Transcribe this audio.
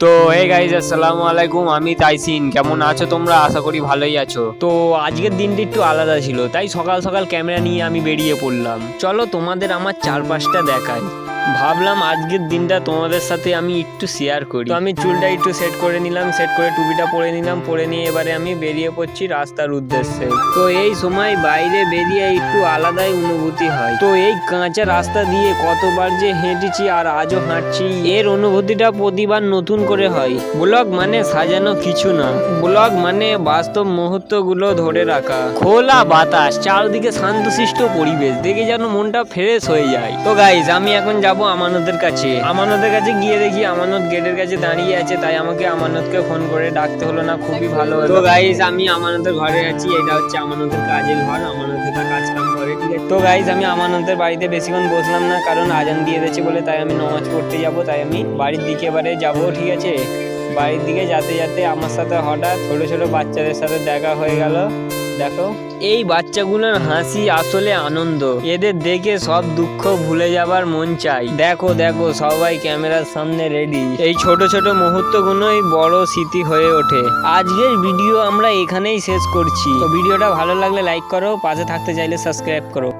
তো hey guys, আসসালামু আলাইকুম। আমি তাইসিন। কেমন আছো তোমরা? আশা করি ভালোই আছো। তো আজকের দিনটা একটু আলাদা ছিল, তাই সকাল সকাল ক্যামেরা নিয়ে আমি বেরিয়ে পড়লাম। চলো তোমাদের আমার চারপাশটা দেখাই। ভাবলাম আজকের দিনটা তোমাদের সাথে আমি একটু শেয়ার করি। তো আমি চুলটা একটু সেট করে নিলাম, সেট করে টুপিটা পরে নিলাম, পরে নিয়ে এবারে আমি বেরিয়ে পড়ছি রাস্তার উদ্দেশ্যে। তো এই সময় বাইরে বেরিয়ে একটু আলাদাই অনুভূতি হয়। তো এই কাঁচা রাস্তা দিয়ে কতবার যে হেঁটেছি আর আজও হাঁটছি, এর অনুভূতিটা প্রতিবার নতুন করে হয়। ব্লগ মানে সাজানো কিছু না, ব্লগ মানে বাস্তব মুহূর্তগুলো ধরে রাখা। খোলা বাতাস, চারদিকে শান্তশিষ্ট পরিবেশ দেখে যেন মনটা ফ্রেশ হয়ে যায়। তো গাইজ, আমি এখন যাব আমানতের কাছে। আমানতের কাছে গিয়ে দেখি আমানত গেটের কাছে দাঁড়িয়ে আছে, তাই আমাকে আমানতকে ফোন করে ডাকতে হলো না, খুবই ভালো হলো। তো গাইজ, আমি আমানতের ঘরে আছি। এটা হচ্ছে আমানতের কাজের ঘর, আমানতের কাজ কাম করে, ঠিক আছে। তো গাইজ, আমি আমানতের বাড়িতে বেশিক্ষণ বসলাম না, কারণ আজান দিয়ে দিয়েছে বলে, তাই আমি নামাজ পড়তে যাব। তাই আমি বাড়ির দিকে এবারে যাব, ঠিক আছে। বাড়ির দিকে যেতে যেতে আমার সাথে হঠাৎ ছোট ছোট বাচ্চাদের সাথে দেখা হয়ে গেল। দেখো, এই বাচ্চাগুলোর হাসি আসলে আনন্দ। এদের দেখে সব দুঃখ ভুলে যাবার মন চাই। দেখো দেখো, সবাই ক্যামেরার সামনে রেডি। এই ছোট ছোট মুহূর্তগুলোই বড় স্মৃতি হয়ে ওঠে। আজকের ভিডিও আমরা এখানেই শেষ করছি। তো ভিডিওটা ভালো লাগলে লাইক করো, পাশে থাকতে চাইলে সাবস্ক্রাইব করো।